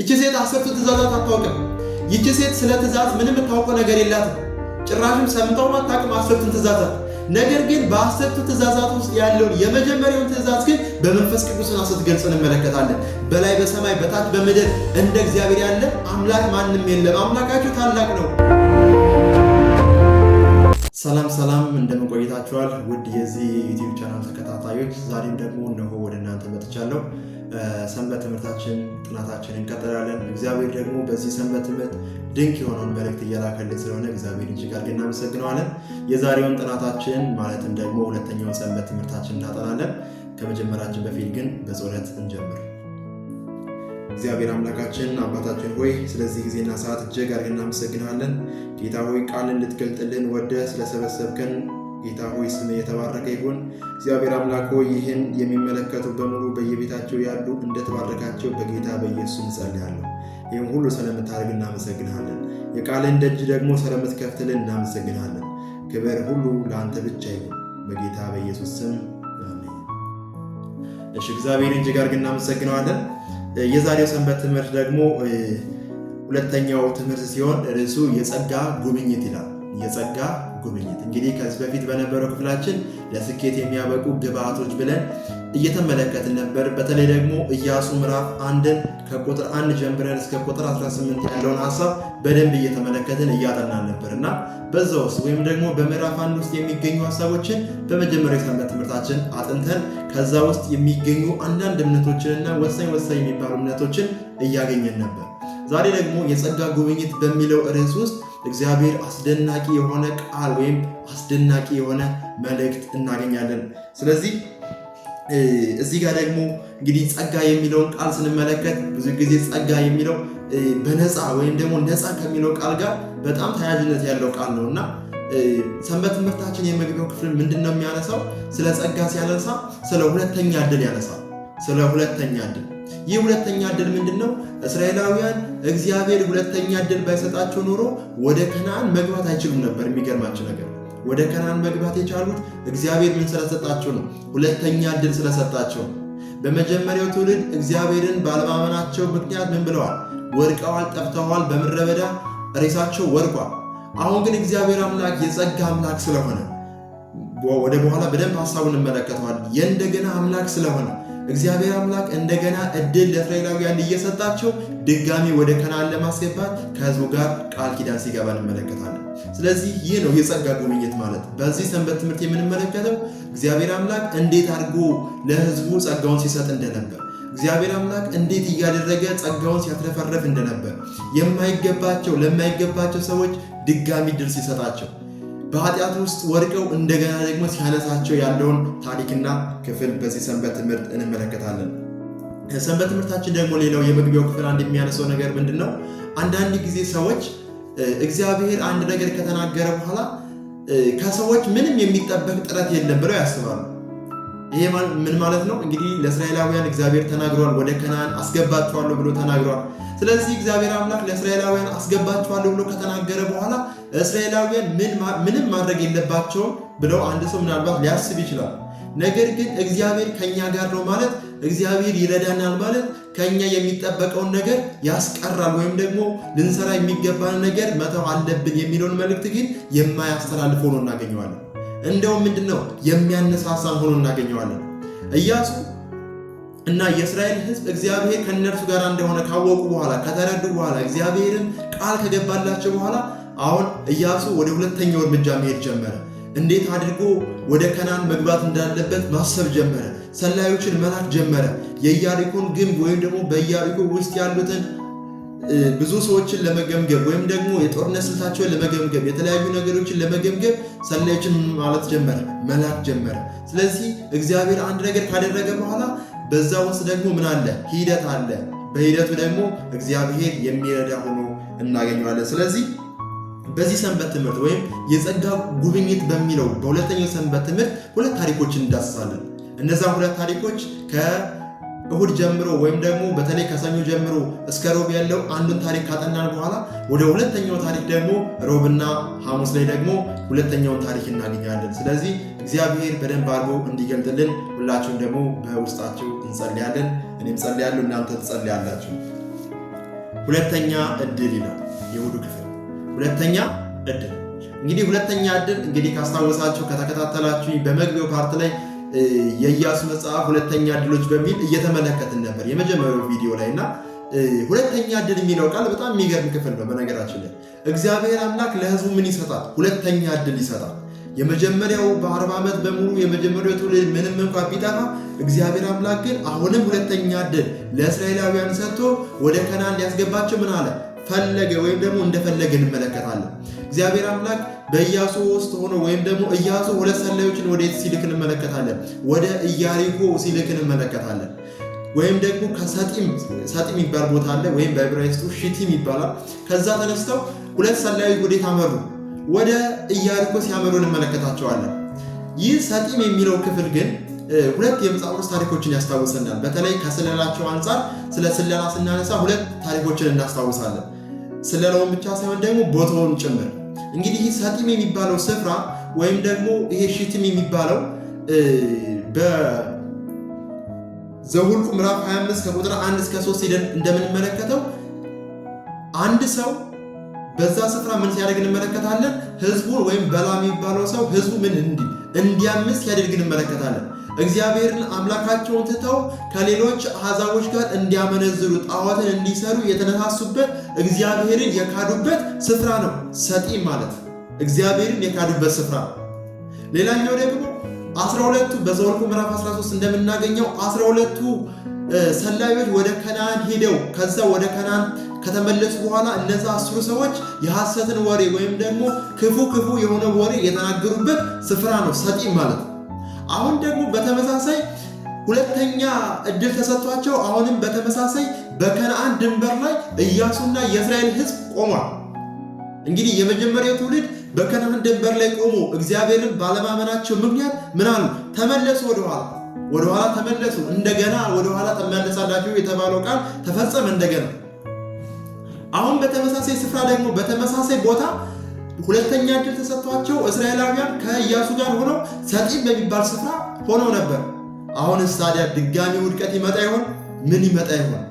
ይቺ ሴት 10ቱ ትእዛዛት አታውቅም። ይቺ ሴት ስለ ትእዛዝ ምንም የምታውቀው ነገር የላትም። ጭራሽም ሰምተው አታውቅም 10ቱን ትእዛዛት። ነገር ግን በ10ቱ ትእዛዛት ውስጥ ያለውን የመጀመሪያውን ትእዛዝ ግን በመንፈስ ቅዱስና ስትገልጽ እንመለከታለን። በላይ በሰማይ በታች በምድር እንደ እግዚአብሔር ያለ አምላክ ማንም የለም፣ አምላካችሁ ታላቅ ነው። ሰላም እንደምን ቆይታችኋል? ውድ የዚህ ዩቲዩብ ቻናል ተከታታዮች፣ ዛሬም ደግሞ እነሆ ወደ እናንተ መጥቻለሁ። ሰንበት ትምህርታችን ጥናታችንን እንቀጥላለን። እግዚአብሔር ደግሞ በዚህ ሰንበት ትምህርት ድንቅ የሆነውን መልእክት እየላከልን ስለሆነ እግዚአብሔር እጅግ አድርገን እናመሰግነዋለን። የዛሬውን ጥናታችን ማለትም ደግሞ ሁለተኛውን ሰንበት ትምህርታችን እናጠናለን። ከመጀመራችን በፊት ግን በጸሎት እንጀምር። እግዚአብሔር አምላካችን አባታችን ሆይ ስለዚህ ጊዜና ሰዓት እጅግ አድርገን እናመሰግናለን። ጌታ ሆይ ቃልን ልትገልጥልን ወደህ ስለሰበሰብከን ጌታ ሆይ ስም የተባረከ ይሁን። እግዚአብሔር አምላክ ሆይ ይህን የሚመለከቱ በሙሉ በየቤታቸው ያሉ እንደተባረካቸው በጌታ በኢየሱስ እንጸልያለሁ። ይህን ሁሉ ስለምታደርግ እናመሰግናለን። የቃልን ደጅ ደግሞ ስለምትከፍትልን እናመሰግናለን። ክብር ሁሉ ለአንተ ብቻ ይሁን በጌታ በኢየሱስ ስም አሜን። እሺ፣ እግዚአብሔር እጅግ አድርገን እናመሰግናለን። የዛሬው ሰንበት ትምህርት ደግሞ ሁለተኛው ትምህርት ሲሆን ርዕሱ የጸጋ ጉብኝት ይላል። የጸጋ ጉብኝት እንግዲህ ከዚህ በፊት በነበረው ክፍላችን ለስኬት የሚያበቁ ግብአቶች ብለን እየተመለከትን ነበር። በተለይ ደግሞ ኢያሱ ምዕራፍ 1 ከቁጥር 1 ጀምረን እስከ ቁጥር 18 ያለውን ሐሳብ በደንብ እየተመለከትን እያጠናን ነበር እና በዛ ውስጥ ወይም ደግሞ በምዕራፍ 1 ውስጥ የሚገኙ ሐሳቦችን በመጀመሪያው ሰንበት ትምህርታችን አጥንተን ከዛ ውስጥ የሚገኙ አንዳንድ እምነቶችንና ወሳኝ የሚባሉ እምነቶችን እያገኘን ነበር። ዛሬ ደግሞ የጸጋ ጉብኝት በሚለው ርዕስ ውስጥ እግዚአብሔር አስደናቂ የሆነ ቃል ወይም አስደናቂ የሆነ መልእክት እናገኛለን። ስለዚህ እዚህ ጋር ደግሞ እንግዲህ ጸጋ የሚለውን ቃል ስንመለከት ብዙ ጊዜ ጸጋ የሚለው በነፃ ወይም ደግሞ ነፃ ከሚለው ቃል ጋር በጣም ተያያዥነት ያለው ቃል ነው እና ሰንበት ትምህርታችን የመግቢያው ክፍል ምንድነው የሚያነሳው? ስለ ጸጋ ሲያነሳ ስለ ሁለተኛ ዕድል ያነሳል። ስለ ሁለተኛ ዕድል። ይህ ሁለተኛ ዕድል ምንድነው? እስራኤላውያን እግዚአብሔር ሁለተኛ ዕድል ባይሰጣቸው ኖሮ ወደ ከነዓን መግባት አይችሉም ነበር። የሚገርማቸው ነገር ወደ ከነዓን መግባት የቻሉት እግዚአብሔር ምን ስለሰጣቸው ነው? ሁለተኛ ዕድል ስለሰጣቸው። በመጀመሪያው ትውልድ እግዚአብሔርን ባለማመናቸው ምክንያት ምን ብለዋል? ወድቀዋል፣ ጠፍተዋል፣ በምድረ በዳ ሬሳቸው ወድቋል። አሁን ግን እግዚአብሔር አምላክ የጸጋ አምላክ ስለሆነ ወደ በኋላ በደንብ ሐሳቡን እንመለከተዋል። የእንደገና አምላክ ስለሆነ እግዚአብሔር አምላክ እንደገና ዕድል ለእስራኤላውያን እየሰጣቸው ድጋሚ ወደ ከነዓን ለማስገባት ከሕዝቡ ጋር ቃል ኪዳን ሲገባ እንመለከታለን። ስለዚህ ይህ ነው የጸጋ ጉብኝት ማለት። በዚህ ሰንበት ትምህርት የምንመለከተው እግዚአብሔር አምላክ እንዴት አድርጎ ለሕዝቡ ጸጋውን ሲሰጥ እንደነበር፣ እግዚአብሔር አምላክ እንዴት እያደረገ ጸጋውን ሲያትረፈረፍ እንደነበር፣ ለማይገባቸው ሰዎች ድጋሚ ድል ሲሰጣቸው፣ በኃጢአት ውስጥ ወድቀው እንደገና ደግሞ ሲያነሳቸው ያለውን ታሪክና ክፍል በዚህ ሰንበት ትምህርት እንመለከታለን። ሰንበት ትምህርታችን ደግሞ ሌላው የመግቢያው ክፍል አንድ የሚያነሳው ነገር ምንድነው? አንዳንድ ጊዜ ሰዎች እግዚአብሔር አንድ ነገር ከተናገረ በኋላ ከሰዎች ምንም የሚጠበቅ ጥረት የለም ብለው ያስባሉ። ይሄ ምን ማለት ነው? እንግዲህ ለእስራኤላውያን እግዚአብሔር ተናግሯል፣ ወደ ከነዓን አስገባቸዋለሁ ብሎ ተናግሯል። ስለዚህ እግዚአብሔር አምላክ ለእስራኤላውያን አስገባቸዋለሁ ብሎ ከተናገረ በኋላ እስራኤላውያን ምንም ማድረግ የለባቸውም ብለው አንድ ሰው ምናልባት ሊያስብ ይችላል። ነገር ግን እግዚአብሔር ከኛ ጋር ነው ማለት፣ እግዚአብሔር ይረዳናል ማለት ከኛ የሚጠበቀውን ነገር ያስቀራል ወይም ደግሞ ልንሰራ የሚገባን ነገር መተው አለብን የሚለውን መልእክት ግን የማያስተላልፍ ሆኖ እናገኘዋለን። እንደውም ምንድነው የሚያነሳሳን ሆኖ እናገኘዋለን። ኢያሱ እና የእስራኤል ሕዝብ እግዚአብሔር ከእነርሱ ጋር እንደሆነ ካወቁ በኋላ ከተረዱ በኋላ እግዚአብሔርን ቃል ከገባላቸው በኋላ አሁን ኢያሱ ወደ ሁለተኛው እርምጃ መሄድ ጀመረ። እንዴት አድርጎ ወደ ከነዓን መግባት እንዳለበት ማሰብ ጀመረ። ሰላዮችን መላክ ጀመረ። የኢያሪኮን ግንብ ወይም ደግሞ በኢያሪኮ ውስጥ ያሉትን ብዙ ሰዎችን ለመገምገም ወይም ደግሞ የጦርነት ስልታቸውን ለመገምገም የተለያዩ ነገሮችን ለመገምገም ሰላዮችን ማለት ጀመረ፣ መላክ ጀመረ። ስለዚህ እግዚአብሔር አንድ ነገር ካደረገ በኋላ በዛ ውስጥ ደግሞ ምን አለ? ሂደት አለ። በሂደቱ ደግሞ እግዚአብሔር የሚረዳ ሆኖ እናገኘዋለን። ስለዚህ በዚህ ሰንበት ትምህርት ወይም የጸጋ ጉብኝት በሚለው በሁለተኛው ሰንበት ትምህርት ሁለት ታሪኮችን እንዳስሳለን። እነዛ ሁለት ታሪኮች ከእሁድ ጀምሮ ወይም ደግሞ በተለይ ከሰኞ ጀምሮ እስከ ሮብ ያለው አንዱን ታሪክ ካጠናን በኋላ ወደ ሁለተኛው ታሪክ ደግሞ ሮብና ሐሙስ ላይ ደግሞ ሁለተኛውን ታሪክ እናገኛለን። ስለዚህ እግዚአብሔር በደንብ አድርጎ እንዲገልጥልን ሁላችሁም ደግሞ በውስጣችሁ እንጸልያለን። እኔም ጸልያለሁ፣ እናንተ ትጸልያላችሁ። ሁለተኛ እድል ይላል የእሑዱ ክፍል። ሁለተኛ እድል እንግዲህ ሁለተኛ እድል እንግዲህ ካስታወሳችሁ ከተከታተላችሁ በመግቢያው ፓርት ላይ የኢያሱ መጽሐፍ ሁለተኛ እድሎች በሚል እየተመለከትን ነበር የመጀመሪያው ቪዲዮ ላይ እና ሁለተኛ እድል የሚለው ቃል በጣም የሚገርም ክፍል ነው። በነገራችን ላይ እግዚአብሔር አምላክ ለሕዝቡ ምን ይሰጣል? ሁለተኛ እድል ይሰጣል። የመጀመሪያው በ40 ዓመት በሙሉ የመጀመሪያው ትውልድ ምንም እንኳን ቢጠፋ እግዚአብሔር አምላክ ግን አሁንም ሁለተኛ እድል ለእስራኤላውያን ሰጥቶ ወደ ከናን ሊያስገባቸው ምን አለ? ፈለገ ወይም ደግሞ እንደፈለገ እንመለከታለን። እግዚአብሔር አምላክ በኢያሱ ውስጥ ሆኖ ወይም ደግሞ ኢያሱ ሁለት ሰላዮችን ወዴት ሲልክ እንመለከታለን? ወደ ኢያሪኮ ሲልክ እንመለከታለን። ወይም ደግሞ ከሰጢም የሚባል ቦታ አለ፣ ወይም በዕብራይስጡ ሽቲም ይባላል። ከዛ ተነስተው ሁለት ሰላዮች ወዴት አመሩ? ወደ ኢያሪኮ ሲያመሩ እንመለከታቸዋለን። ይህ ሰጢም የሚለው ክፍል ግን ሁለት የመጽሐፍ ቅዱስ ታሪኮችን ያስታውሰናል። በተለይ ከስለላቸው አንጻር ስለ ስለላ ስናነሳ ሁለት ታሪኮችን እናስታውሳለን። ስለላውን ብቻ ሳይሆን ደግሞ ቦታውን ጭምር። እንግዲህ ይህ ሰጢም የሚባለው ስፍራ ወይም ደግሞ ይሄ ሽቲም የሚባለው በዘኍልቍ ምዕራፍ 25 ከቁጥር 1 እስከ 3 ሄደን እንደምንመለከተው አንድ ሰው በዛ ስፍራ ምን ሲያደርግ እንመለከታለን? ህዝቡን ወይም በላም የሚባለው ሰው ህዝቡ ምን እንዲያምስ ሲያደርግ እንመለከታለን። እግዚአብሔርን አምላካቸውን ትተው ከሌሎች አሕዛቦች ጋር እንዲያመነዝሩ ጣዖትን እንዲሰሩ የተነሳሱበት እግዚአብሔርን የካዱበት ስፍራ ነው ሰጢም ማለት። እግዚአብሔርን የካዱበት ስፍራ ነው። ሌላኛው ደግሞ 12ቱ በዘኍልቍ ምዕራፍ 13 እንደምናገኘው 12ቱ ሰላዮች ወደ ከነዓን ሄደው ከዛ ወደ ከነዓን ከተመለሱ በኋላ እነዛ 10 ሰዎች የሐሰትን ወሬ ወይም ደግሞ ክፉ የሆነ ወሬ የተናገሩበት ስፍራ ነው ሰጢም ማለት። አሁን ደግሞ በተመሳሳይ ሁለተኛ እድል ተሰጥቷቸው አሁንም በተመሳሳይ በከነዓን ድንበር ላይ ኢያሱና የእስራኤል ሕዝብ ቆሟል። እንግዲህ የመጀመሪያው ትውልድ በከነዓን ድንበር ላይ ቆሞ እግዚአብሔርን ባለማመናቸው ምክንያት ምን አሉ? ተመለሱ፣ ወደኋላ ተመለሱ። እንደገና ወደኋላ ተመለሳላችሁ የተባለው ቃል ተፈጸመ እንደገና። አሁን በተመሳሳይ ስፍራ ደግሞ በተመሳሳይ ቦታ ሁለተኛ እድል ተሰጥቷቸው እስራኤላውያን ከኢያሱ ጋር ሆነው ሰጢም በሚባል ስፍራ ሆነው ነበር። አሁንስ ታዲያ ድጋሚ ውድቀት ይመጣ ይሆን? ምን ይመጣ ይሆን?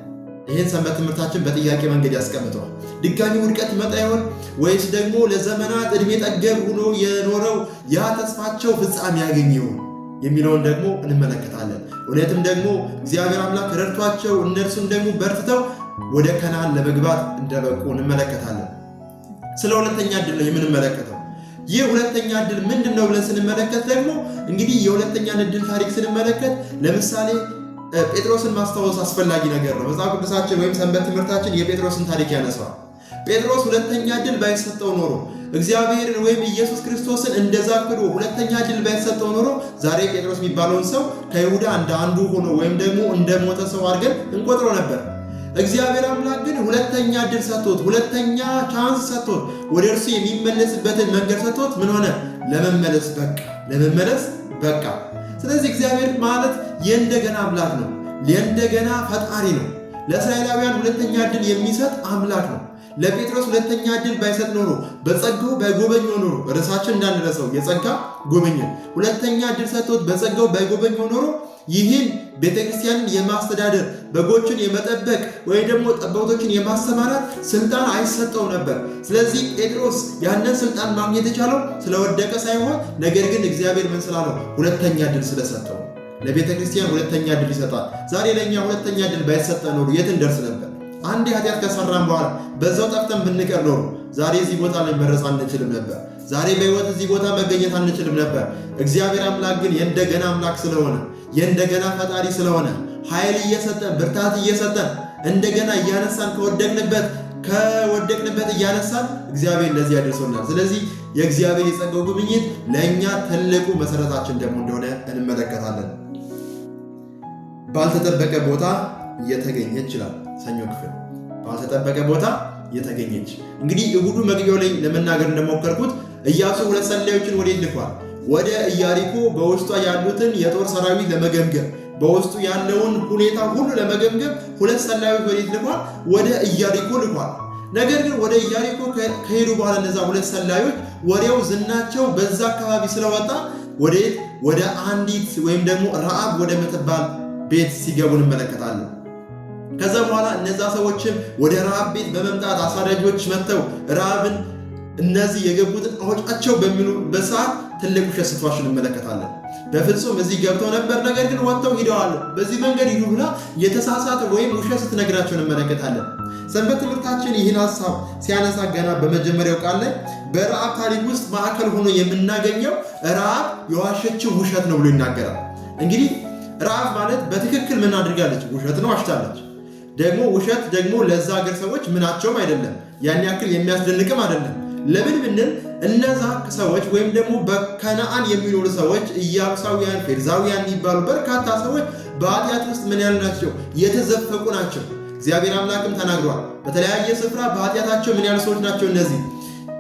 ይህን ሰንበት ትምህርታችን በጥያቄ መንገድ ያስቀምጠዋል። ድጋሚ ውድቀት ይመጣ ይሆን ወይስ ደግሞ ለዘመናት ዕድሜ ጠገብ ሆኖ የኖረው ያ ተስፋቸው ፍጻሜ ያገኝ ይሆን የሚለውን ደግሞ እንመለከታለን። እውነትም ደግሞ እግዚአብሔር አምላክ ረድቷቸው እነርሱም ደግሞ በርትተው ወደ ከነዓን ለመግባት እንደበቁ እንመለከታለን። ስለ ሁለተኛ እድል ነው የምንመለከተው። ይህ ሁለተኛ እድል ምንድን ነው ብለን ስንመለከት ደግሞ እንግዲህ የሁለተኛ እድል ታሪክ ስንመለከት ለምሳሌ ጴጥሮስን ማስታወስ አስፈላጊ ነገር ነው። መጽሐፍ ቅዱሳችን ወይም ሰንበት ትምህርታችን የጴጥሮስን ታሪክ ያነሳዋል። ጴጥሮስ ሁለተኛ እድል ባይሰጠው ኖሮ እግዚአብሔርን ወይም ኢየሱስ ክርስቶስን እንደዛ ክዶ ሁለተኛ እድል ባይሰጠው ኖሮ ዛሬ ጴጥሮስ የሚባለውን ሰው ከይሁዳ እንደ አንዱ ሆኖ ወይም ደግሞ እንደ ሞተ ሰው አድርገን እንቆጥሮ ነበር። እግዚአብሔር አምላክ ግን ሁለተኛ እድል ሰጥቶት ሁለተኛ ቻንስ ሰጥቶት ወደ እርሱ የሚመለስበትን መንገድ ሰጥቶት ምን ሆነ? ለመመለስ በቃ። ስለዚህ እግዚአብሔር ማለት የእንደገና አምላክ ነው። የእንደገና ፈጣሪ ነው። ለእስራኤላውያን ሁለተኛ እድል የሚሰጥ አምላክ ነው። ለጴጥሮስ ሁለተኛ እድል ባይሰጥ ኖሮ በጸጋው ባይጎበኘው ኖሮ ርዕሳችን እንዳንረሳው የጸጋ ጎበኘን ሁለተኛ እድል ሰጥቶት በጸጋው ባይጎበኘው ኖሮ ይህን ቤተክርስቲያንን የማስተዳደር በጎችን የመጠበቅ ወይ ደግሞ ጠባቶችን የማሰማራት ስልጣን አይሰጠው ነበር። ስለዚህ ጴጥሮስ ያንን ስልጣን ማግኘት የቻለው ስለወደቀ ሳይሆን ነገር ግን እግዚአብሔር ምን ስላለው? ሁለተኛ እድል ስለሰጠው። ለቤተክርስቲያን ሁለተኛ እድል ይሰጣል። ዛሬ ለእኛ ሁለተኛ እድል ባይሰጠ ኖሮ የት እንደርስ ነበር? አንድ ኃጢአት ከሰራን በኋላ በዛው ጠፍተን ብንቀር ኖሮ ዛሬ እዚህ ቦታ ላይ መድረስ አንችልም ነበር። ዛሬ በሕይወት እዚህ ቦታ መገኘት አንችልም ነበር። እግዚአብሔር አምላክ ግን የእንደገና አምላክ ስለሆነ የእንደገና ፈጣሪ ስለሆነ ኃይል እየሰጠን ብርታት እየሰጠን እንደገና እያነሳን ከወደቅንበት እያነሳን እግዚአብሔር ለዚህ ያደርሰናል። ስለዚህ የእግዚአብሔር የጸጋው ጉብኝት ለእኛ ትልቁ መሰረታችን ደግሞ እንደሆነ እንመለከታለን። ባልተጠበቀ ቦታ የተገኘች ይላል ሰኞ ክፍል። ባልተጠበቀ ቦታ የተገኘች እንግዲህ እሑዱ መግቢያው ላይ ለመናገር እንደሞከርኩት ኢያሱ ሁለት ሰላዮችን ወዴት ልኳል? ወደ ኢያሪኮ በውስጧ ያሉትን የጦር ሰራዊት ለመገምገም በውስጡ ያለውን ሁኔታ ሁሉ ለመገምገም ሁለት ሰላዮች ወዴት ልኳል? ወደ ኢያሪኮ ልኳል። ነገር ግን ወደ ኢያሪኮ ከሄዱ በኋላ እነዛ ሁለት ሰላዮች ወሬው ዝናቸው በዛ አካባቢ ስለወጣ ወደ አንዲት ወይም ደግሞ ረዓብ ወደ ምትባል ቤት ሲገቡ እንመለከታለን። ከዛ በኋላ እነዛ ሰዎችም ወደ ረሃብ ቤት በመምጣት አሳዳጆች መጥተው ረሃብን እነዚህ የገቡትን አውጫቸው በሚሉበት ሰዓት ትልቅ ውሸት ስትዋሽ እንመለከታለን። በፍጹም እዚህ ገብተው ነበር፣ ነገር ግን ወጥተው ሂደዋል፣ በዚህ መንገድ ሂዱ ብላ የተሳሳተ ወይም ውሸት ስትነግራቸው እንመለከታለን። ሰንበት ትምህርታችን ይህን ሀሳብ ሲያነሳ ገና በመጀመሪያው ቃል ላይ በረሃብ ታሪክ ውስጥ ማዕከል ሆኖ የምናገኘው ረሃብ የዋሸችው ውሸት ነው ብሎ ይናገራል። እንግዲህ ረሃብ ማለት በትክክል ምን አድርጋለች? ውሸትን ዋሽታለች። ደግሞ ውሸት ደግሞ ለዛ ሀገር ሰዎች ምናቸውም አይደለም፣ ያን ያክል የሚያስደንቅም አይደለም። ለምን ብንል እነዛ ሰዎች ወይም ደግሞ በከነአን የሚኖሩ ሰዎች ኢያቡሳውያን፣ ፌርዛውያን የሚባሉ በርካታ ሰዎች በኃጢአት ውስጥ ምን ያህል ናቸው? የተዘፈቁ ናቸው። እግዚአብሔር አምላክም ተናግሯል። በተለያየ ስፍራ በኃጢአታቸው ምን ያህል ሰዎች ናቸው? እነዚህ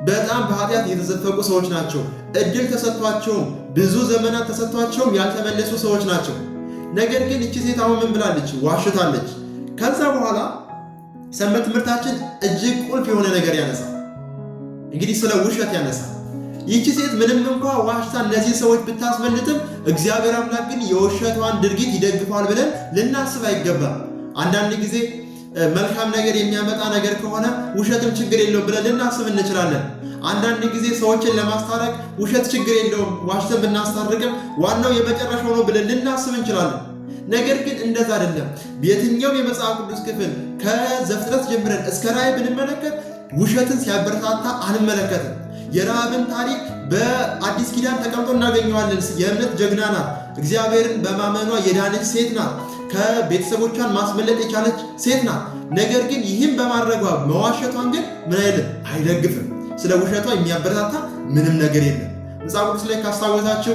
በጣም በኃጢአት የተዘፈቁ ሰዎች ናቸው። እድል ተሰጥቷቸውም ብዙ ዘመናት ተሰጥቷቸውም ያልተመለሱ ሰዎች ናቸው። ነገር ግን እቺ ሴት አሁን ምን ብላለች? ዋሽታለች። ከዛ በኋላ ሰንበት ትምህርታችን እጅግ ቁልፍ የሆነ ነገር ያነሳል። እንግዲህ ስለ ውሸት ያነሳል። ይቺ ሴት ምንም እንኳ ዋሽታ እነዚህ ሰዎች ብታስመልጥም እግዚአብሔር አምላክ ግን የውሸቷን ድርጊት ይደግፋል ብለን ልናስብ አይገባም። አንዳንድ ጊዜ መልካም ነገር የሚያመጣ ነገር ከሆነ ውሸትም ችግር የለውም ብለን ልናስብ እንችላለን። አንዳንድ ጊዜ ሰዎችን ለማስታረቅ ውሸት ችግር የለውም፣ ዋሽተን ብናስታርቅም ዋናው የመጨረሻው ነው ብለን ልናስብ እንችላለን። ነገር ግን እንደዛ አይደለም። የትኛውም የመጽሐፍ ቅዱስ ክፍል ከዘፍጥረት ጀምረን እስከ ራዕይ ብንመለከት ውሸትን ሲያበረታታ አንመለከትም። የረሃብን ታሪክ በአዲስ ኪዳን ተቀምጦ እናገኘዋለን። የእምነት ጀግና ናት። እግዚአብሔርን በማመኗ የዳነች ሴት ናት። ከቤተሰቦቿን ማስመለጥ የቻለች ሴት ናት። ነገር ግን ይህም በማድረጓ መዋሸቷን ግን ምን አይልም፣ አይደግፍም። ስለ ውሸቷ የሚያበረታታ ምንም ነገር የለም። መጽሐፍ ቅዱስ ላይ ካስታወሳችሁ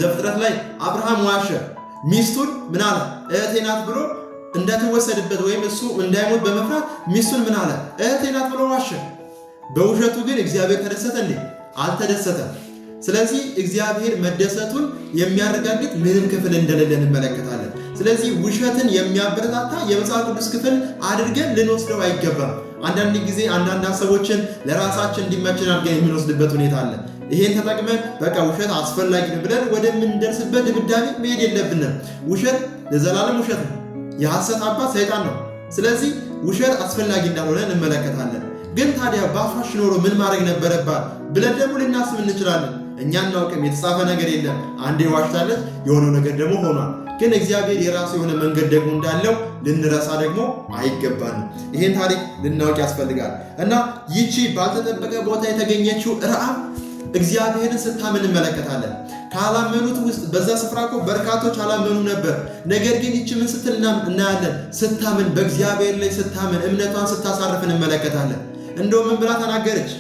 ዘፍጥረት ላይ አብርሃም ዋሸ። ሚስቱን ምን አለ? እህቴ ናት ብሎ እንዳትወሰድበት ወይም እሱ እንዳይሞት በመፍራት ሚስቱን ምን አለ? እህቴ ናት ብሎ ዋሸ። በውሸቱ ግን እግዚአብሔር ተደሰተ እንዴ? አልተደሰተም። ስለዚህ እግዚአብሔር መደሰቱን የሚያረጋግጥ ምንም ክፍል እንደሌለ እንመለከታለን። ስለዚህ ውሸትን የሚያበረታታ የመጽሐፍ ቅዱስ ክፍል አድርገን ልንወስደው አይገባም። አንዳንድ ጊዜ አንዳንድ ሀሳቦችን ለራሳችን እንዲመችን አድርገን የምንወስድበት ሁኔታ አለ። ይሄን ተጠቅመን በቃ ውሸት አስፈላጊ ነው ብለን ወደምንደርስበት ድምዳሜ መሄድ የለብንም። ውሸት ለዘላለም ውሸት ነው። የሐሰት አባት ሰይጣን ነው። ስለዚህ ውሸት አስፈላጊ እንዳልሆነ እንመለከታለን። ግን ታዲያ ባፋሽ ኖሮ ምን ማድረግ ነበረባት ብለን ደግሞ ልናስብ እንችላለን። እኛ እናውቅም፣ የተጻፈ ነገር የለም። አንዴ ዋሽታለች፣ የሆነው ነገር ደግሞ ሆኗል። ግን እግዚአብሔር የራሱ የሆነ መንገድ ደግሞ እንዳለው ልንረሳ ደግሞ አይገባንም። ይሄን ታሪክ ልናውቅ ያስፈልጋል። እና ይቺ ባልተጠበቀ ቦታ የተገኘችው ረዓብ እግዚአብሔርን ስታምን እንመለከታለን። ካላመኑት ውስጥ በዛ ስፍራ እኮ በርካቶች አላመኑ ነበር። ነገር ግን ይቺ ምን ስትል እናያለን? ስታምን፣ በእግዚአብሔር ላይ ስታምን፣ እምነቷን ስታሳርፍ እንመለከታለን። እንደው ምን ብላ ተናገረች?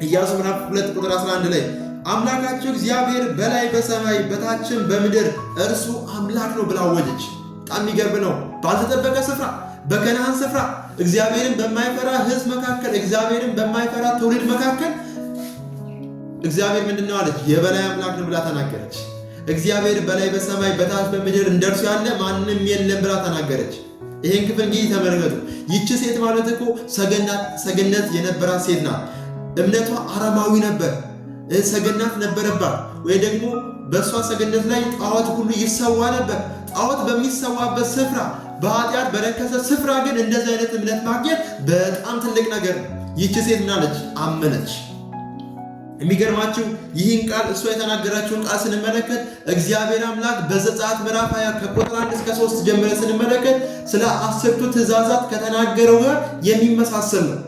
ኢያሱ ምዕራፍ 2 ቁጥር 11 ላይ አምላካቸው እግዚአብሔር በላይ በሰማይ በታችም በምድር እርሱ አምላክ ነው ብላ አወጀች። በጣም የሚገርም ነው። ባልተጠበቀ ስፍራ፣ በከነዓን ስፍራ፣ እግዚአብሔርን በማይፈራ ሕዝብ መካከል፣ እግዚአብሔርን በማይፈራ ትውልድ መካከል እግዚአብሔር ምንድነው አለች? የበላይ አምላክ ነው ብላ ተናገረች። እግዚአብሔር በላይ በሰማይ በታች በምድር እንደርሱ ያለ ማንም የለም ብላ ተናገረች። ይሄን ክፍል እንግዲህ ተመልከቱ። ይቺ ሴት ማለት እኮ ሰገነት የነበራት ሴት ናት። እምነቷ አረማዊ ነበር። ሰገናት ነበረባት፣ ወይ ደግሞ በእሷ ሰገነት ላይ ጣዖት ሁሉ ይሰዋ ነበር። ጣዖት በሚሰዋበት ስፍራ፣ በኃጢአት በረከሰ ስፍራ ግን እንደዚህ አይነት እምነት ማግኘት በጣም ትልቅ ነገር ነው። ይቺ ሴት ምናለች? አመነች። የሚገርማችሁ ይህን ቃል እሷ የተናገራችውን ቃል ስንመለከት እግዚአብሔር አምላክ በዘጸአት ምዕራፍ 20 ከቁጥር 1 እስከ 3 ጀምረን ስንመለከት ስለ 10ቱ ትእዛዛት ከተናገረው ጋር የሚመሳሰል ነው።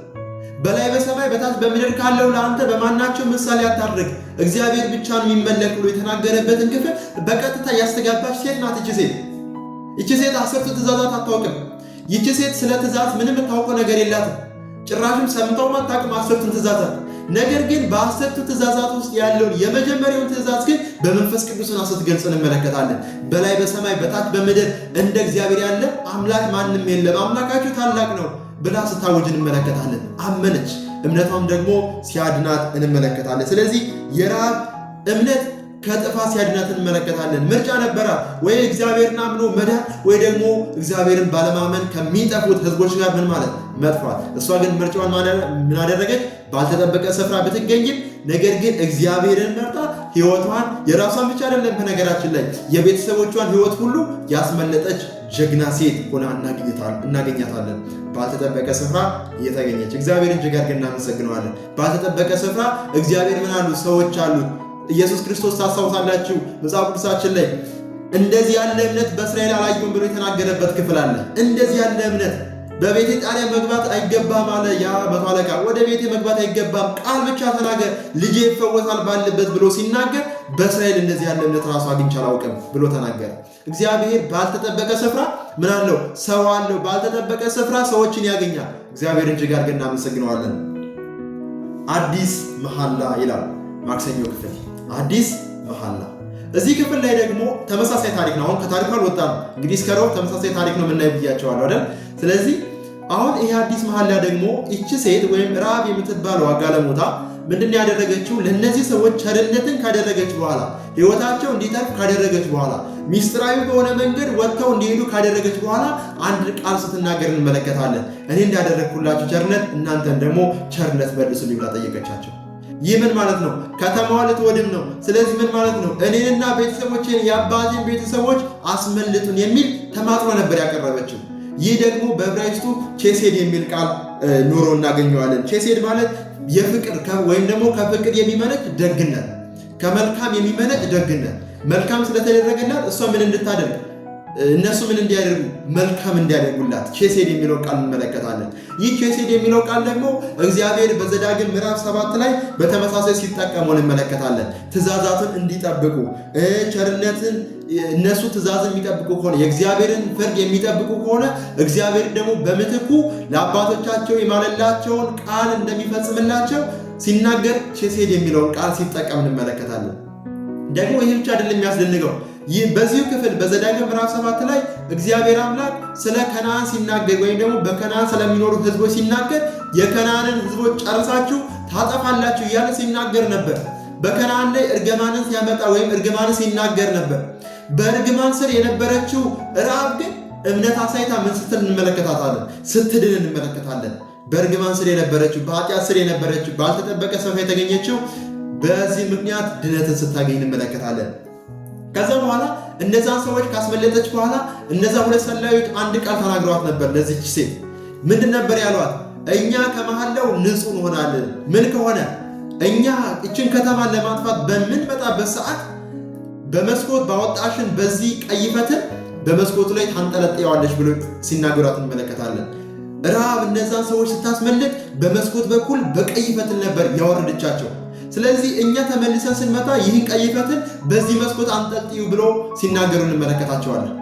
በላይ በሰማይ በታች በምድር ካለው ለአንተ በማናቸው ምሳሌ አታድርግ፣ እግዚአብሔር ብቻ ነው የሚመለክ ብሎ የተናገረበትን ክፍል በቀጥታ ያስተጋባች ሴት ናት ይቺ ሴት። ይቺ ሴት 10ቱ ትእዛዛት አታውቅም። ይቺ ሴት ስለ ትእዛዝ ምንም የምታውቀው ነገር የላትም። ጭራሽም ሰምተው አታውቅም 10ቱን ትእዛዛት። ነገር ግን በ10ቱ ትእዛዛት ውስጥ ያለውን የመጀመሪያውን ትእዛዝ ግን በመንፈስ ቅዱስና ስትገልጽ እንመለከታለን። በላይ በሰማይ በታች በምድር እንደ እግዚአብሔር ያለ አምላክ ማንም የለም፣ አምላካችሁ ታላቅ ነው ብላ ስታወጅ እንመለከታለን። አመነች። እምነቷም ደግሞ ሲያድናት እንመለከታለን። ስለዚህ የረዓብ እምነት ከጥፋት ሲያድናት እንመለከታለን። ምርጫ ነበራት። ወይ እግዚአብሔርን አምኖ መዳን፣ ወይ ደግሞ እግዚአብሔርን ባለማመን ከሚጠፉት ሕዝቦች ጋር ምን ማለት መጥፋት። እሷ ግን ምርጫዋን ምን አደረገች? ባልተጠበቀ ስፍራ ብትገኝም ነገር ግን እግዚአብሔርን መርጣ ሕይወቷን የራሷን ብቻ አይደለም፣ በነገራችን ላይ የቤተሰቦቿን ሕይወት ሁሉ ያስመለጠች ጀግና ሴት ሆና እናገኛታለን። ባልተጠበቀ ስፍራ እየተገኘች እግዚአብሔርን እጅግ አድርገን እናመሰግነዋለን። ባልተጠበቀ ስፍራ እግዚአብሔር ምን አሉት? ሰዎች አሉት። ኢየሱስ ክርስቶስ ታስታውሳላችሁ መጽሐፍ ቅዱሳችን ላይ እንደዚህ ያለ እምነት በእስራኤል አላየሁም ብሎ የተናገረበት ክፍል አለ። እንደዚህ ያለ እምነት በቤቴ ጣሪያ መግባት አይገባም አለ ያ መቶ አለቃ። ወደ ቤቴ መግባት አይገባም፣ ቃል ብቻ ተናገር ልጄ ይፈወሳል ባለበት ብሎ ሲናገር በእስራኤል እንደዚህ ያለ እምነት ራሱ አግኝቼ አላውቅም ብሎ ተናገረ። እግዚአብሔር ባልተጠበቀ ስፍራ ምን አለው? ሰው አለው። ባልተጠበቀ ስፍራ ሰዎችን ያገኛል። እግዚአብሔር እጅግ አድርገን እናመሰግነዋለን። አዲስ መሐላ ይላል ማክሰኞ ክፍል፣ አዲስ መሐላ። እዚህ ክፍል ላይ ደግሞ ተመሳሳይ ታሪክ ነው። አሁን ከታሪኩ አልወጣም እንግዲህ እስከ ረቡዕ ተመሳሳይ ታሪክ ነው የምናይ ብያቸዋለሁ አይደል? ስለዚህ አሁን ይሄ አዲስ መሐላ ደግሞ ይቺ ሴት ወይም ረዓብ የምትባለው ጋለሞታ ምንድን ያደረገችው? ለእነዚህ ሰዎች ቸርነትን ካደረገች በኋላ ሕይወታቸው እንዲተርፍ ካደረገች በኋላ ሚስጥራዊ በሆነ መንገድ ወጥተው እንዲሄዱ ካደረገች በኋላ አንድ ቃል ስትናገር እንመለከታለን። እኔ እንዳደረግኩላችሁ ቸርነት እናንተን ደግሞ ቸርነት መልሱልኝ ብላ ጠየቀቻቸው። ይህ ምን ማለት ነው? ከተማዋ ልትወድም ነው። ስለዚህ ምን ማለት ነው? እኔንና ቤተሰቦቼን የአባቴን ቤተሰቦች አስመልጡን የሚል ተማጽኖ ነበር ያቀረበችው። ይህ ደግሞ በዕብራይስጡ ቼሴድ የሚል ቃል ኖሮ እናገኘዋለን። ቼሴድ ማለት የፍቅር ወይም ደግሞ ከፍቅር የሚመነጭ ደግነት፣ ከመልካም የሚመነጭ ደግነት። መልካም ስለተደረገላት እሷ ምን እንድታደርግ እነሱ ምን እንዲያደርጉ? መልካም እንዲያደርጉላት ቼሴድ የሚለው ቃል እንመለከታለን። ይህ ቼሴድ የሚለው ቃል ደግሞ እግዚአብሔር በዘዳግም ምዕራፍ 7 ላይ በተመሳሳይ ሲጠቀሙ እንመለከታለን። ትእዛዛትን እንዲጠብቁ ቸርነትን እነሱ ትእዛዝን የሚጠብቁ ከሆነ የእግዚአብሔርን ፍርድ የሚጠብቁ ከሆነ እግዚአብሔር ደግሞ በምትኩ ለአባቶቻቸው የማለላቸውን ቃል እንደሚፈጽምላቸው ሲናገር ቼሴድ የሚለውን ቃል ሲጠቀም እንመለከታለን። ደግሞ ይህ ብቻ አይደለም የሚያስደንቀው። በዚሁ ክፍል በዘዳግም ምዕራፍ 7 ላይ እግዚአብሔር አምላክ ስለ ከነዓን ሲናገር ወይም ደግሞ በከነዓን ስለሚኖሩ ሕዝቦች ሲናገር የከነዓንን ሕዝቦች ጨርሳችሁ ታጠፋላችሁ እያለ ሲናገር ነበር። በከነዓን ላይ እርግማንን ሲያመጣ ወይም እርግማንን ሲናገር ነበር። በእርግማን ስር የነበረችው ረዓብ ግን እምነት አሳይታ ምን ስትል እንመለከታታለን? ስትድን እንመለከታለን። በእርግማን ስር የነበረችው፣ በኃጢአት ስር የነበረችው፣ ባልተጠበቀ ስፍራ የተገኘችው በዚህ ምክንያት ድነትን ስታገኝ እንመለከታለን። ከዛ በኋላ እነዛን ሰዎች ካስመለጠች በኋላ እነዛ ሁለት ሰላዮች አንድ ቃል ተናግረዋት ነበር። ለዚች ሴት ምንድን ነበር ያሏት? እኛ ከመሐላው ንጹህ እንሆናለን። ምን ከሆነ እኛ እችን ከተማን ለማጥፋት በምንመጣበት ሰዓት በመስኮት ባወጣሽን በዚህ ቀይ ፈትል በመስኮቱ ላይ ታንጠለጥያዋለች ብሎ ሲናገሯት እንመለከታለን። ረዓብ እነዛን ሰዎች ስታስመልጥ በመስኮት በኩል በቀይ ፈትል ነበር ያወረደቻቸው። ስለዚህ እኛ ተመልሰን ስንመጣ ይህን ቀይ ፈትል በዚህ መስኮት አንጠልጥዩ ብሎ ሲናገሩ እንመለከታቸዋለን።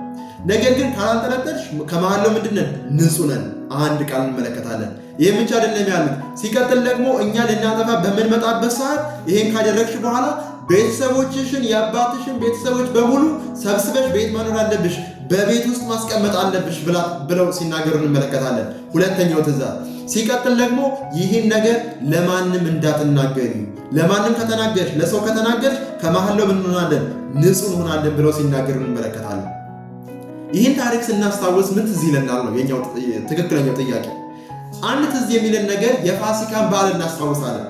ነገር ግን ካላንጠለጠልሽ ከመሐላው ምንድነን? ንጹህ ነን። አንድ ቃል እንመለከታለን። ይህም ብቻ አይደለም ያሉት። ሲቀጥል ደግሞ እኛ ልናጠፋ በምንመጣበት ሰዓት ይህን ካደረግሽ በኋላ ቤተሰቦችሽን የአባትሽን ቤተሰቦች በሙሉ ሰብስበሽ ቤት መኖር አለብሽ፣ በቤት ውስጥ ማስቀመጥ አለብሽ ብለው ሲናገሩ እንመለከታለን። ሁለተኛው ትእዛዝ። ሲቀጥል ደግሞ ይህን ነገር ለማንም እንዳትናገሪ፣ ለማንም ከተናገርሽ፣ ለሰው ከተናገርሽ ከመሐላው ምን እንሆናለን? ንጹህ እንሆናለን ብለው ሲናገሩ እንመለከታለን። ይህን ታሪክ ስናስታውስ ምን ትዝ ይለናል ነው የኛው ትክክለኛው ጥያቄ። አንድ ትዝ የሚለን ነገር የፋሲካን በዓል እናስታውሳለን።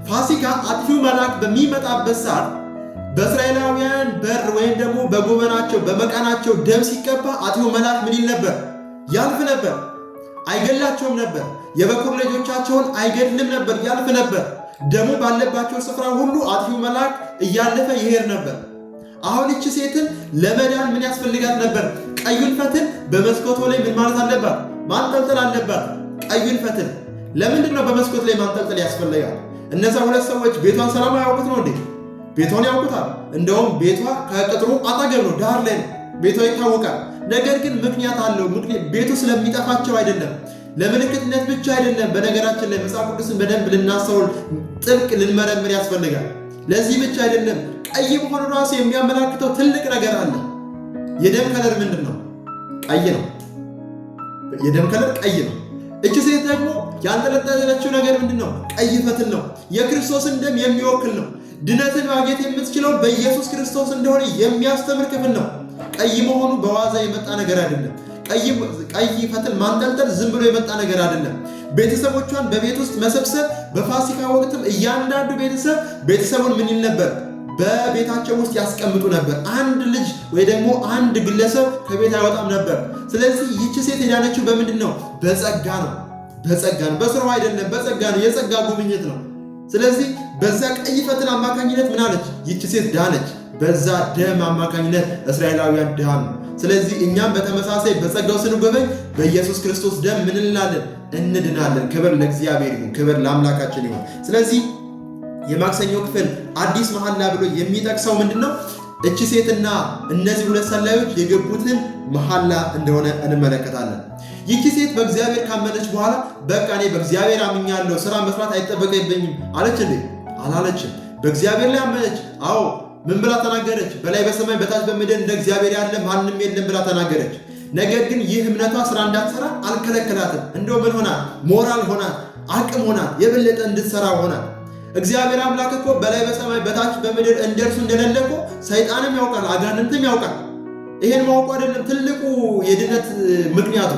ፋሲካ አጥፊው መልአክ በሚመጣበት ሰዓት በእስራኤላውያን በር ወይም ደግሞ በጎበናቸው በመቃናቸው ደም ሲቀባ አጥፊው መልአክ ምን ይል ነበር? ያልፍ ነበር። አይገላቸውም ነበር። የበኩር ልጆቻቸውን አይገድልም ነበር፣ ያልፍ ነበር። ደሙ ባለባቸው ስፍራ ሁሉ አጥፊው መልአክ እያለፈ ይሄድ ነበር። አሁን እቺ ሴትን ለመዳን ምን ያስፈልጋት ነበር? ቀዩን ፈትል በመስኮቱ ላይ ምን ማለት አለባት? ማንጠልጠል አለባት። ቀዩን ፈትል ለምንድን ነው በመስኮት ላይ ማንጠልጠል ያስፈልጋል? እነዛ ሁለት ሰዎች ቤቷን ሰላም ያውቁት ነው እንዴ? ቤቷን ያውቁታል። እንደውም ቤቷ ከቅጥሩ አጠገብ ነው፣ ዳር ላይ ነው። ቤቷ ይታወቃል። ነገር ግን ምክንያት አለው። ቤቱ ስለሚጠፋቸው አይደለም፣ ለምልክትነት ብቻ አይደለም። በነገራችን ላይ መጽሐፍ ቅዱስን በደንብ ልናስተውል፣ ጥልቅ ልንመረምር ያስፈልጋል። ለዚህ ብቻ አይደለም። ቀይ መሆኑ ራሱ የሚያመላክተው ትልቅ ነገር አለ። የደም ከለር ምንድን ነው? ቀይ ነው። የደም ከለር ቀይ ነው። እቺ ሴት ደግሞ ያንጠለጠለችው ነገር ምንድን ነው? ቀይ ፈትል ነው። የክርስቶስን ደም የሚወክል ነው። ድነትን ማግኘት የምትችለው በኢየሱስ ክርስቶስ እንደሆነ የሚያስተምር ክፍል ነው። ቀይ መሆኑ በዋዛ የመጣ ነገር አይደለም። ቀይ ፈትል ማንጠልጠል ዝም ብሎ የመጣ ነገር አይደለም። ቤተሰቦቿን በቤት ውስጥ መሰብሰብ፣ በፋሲካ ወቅትም እያንዳንዱ ቤተሰቡን ምን ይል ነበር? በቤታቸው ውስጥ ያስቀምጡ ነበር። አንድ ልጅ ወይ ደግሞ አንድ ግለሰብ ከቤት አይወጣም ነበር። ስለዚህ ይህች ሴት የዳነችው በምንድን ነው? በጸጋ ነው። በጸጋ ነው፣ በስራው አይደለም። በጸጋ ነው። የጸጋ ጉብኝት ነው። ስለዚህ በዛ ቀይ ፈትል አማካኝነት ምን አለች? ይህች ሴት ዳነች። በዛ ደም አማካኝነት እስራኤላውያን ዳኑ። ስለዚህ እኛም በተመሳሳይ በጸጋው ስንጎበኝ በኢየሱስ ክርስቶስ ደም ምን እንላለን? እንድናለን። ክብር ለእግዚአብሔር ይሁን፣ ክብር ለአምላካችን ይሁን። ስለዚህ የማክሰኞ ክፍል አዲስ መሐላ ብሎ የሚጠቅሰው ምንድነው? እቺ ሴትና እነዚህ ሁለት ሰላዮች የገቡትን መሐላ እንደሆነ እንመለከታለን። ይቺ ሴት በእግዚአብሔር ካመነች በኋላ በቃ እኔ በእግዚአብሔር አምኛለሁ፣ ስራ መስራት አይጠበቅብኝም አለች እንዴ? አላለችም። በእግዚአብሔር ላይ አመነች። አዎ ምን ብላ ተናገረች? በላይ በሰማይ በታች በምድር እንደ እግዚአብሔር ያለ ማንም የለም ብላ ተናገረች። ነገር ግን ይህ እምነቷ ስራ እንዳትሰራ አልከለከላትም። እንደው ምን ሆናል? ሞራል ሆናል፣ አቅም ሆናል፣ የበለጠ እንድትሰራ ሆናል። እግዚአብሔር አምላክ እኮ በላይ በሰማይ በታች በምድር እንደርሱ እንደሌለ እኮ ሰይጣንም ያውቃል፣ አጋንንትም ያውቃል። ይሄን ማወቁ አይደለም ትልቁ የድነት ምክንያቱ።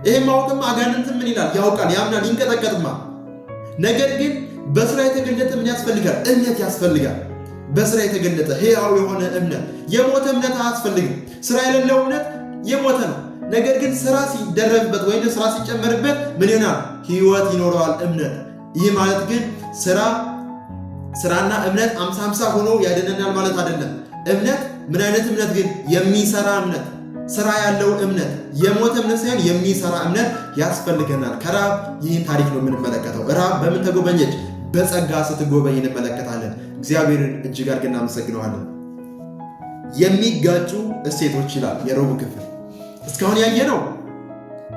ይሄን ማወቅም አጋንንትም ምን ይላል? ያውቃል፣ ያምናል፣ ይንቀጠቀጥማል። ነገር ግን በስራ የተገለጠ ምን ያስፈልጋል? እምነት ያስፈልጋል። በስራ የተገለጠ ሕያው የሆነ እምነት። የሞተ እምነት አያስፈልግም። ስራ የሌለው እምነት የሞተ ነው። ነገር ግን ስራ ሲደረግበት ወይም ስራ ሲጨመርበት ምን ይሆናል? ሕይወት ይኖረዋል እምነት። ይህ ማለት ግን ስራና እምነት 50-50 ሆኖ ያድነናል ማለት አይደለም። እምነት ምን አይነት እምነት ግን? የሚሰራ እምነት፣ ስራ ያለው እምነት፣ የሞተ እምነት ሳይሆን የሚሰራ እምነት ያስፈልገናል። ከራብ ይህን ታሪክ ነው የምንመለከተው። ራብ በምን ተጎበኘች? በጸጋ ስትጎበኝ እንመለከታለን። እግዚአብሔርን እጅግ አድርገን እናመሰግነዋለን። የሚጋጩ እሴቶች ይላል የረቡዕ ክፍል። እስካሁን ያየነው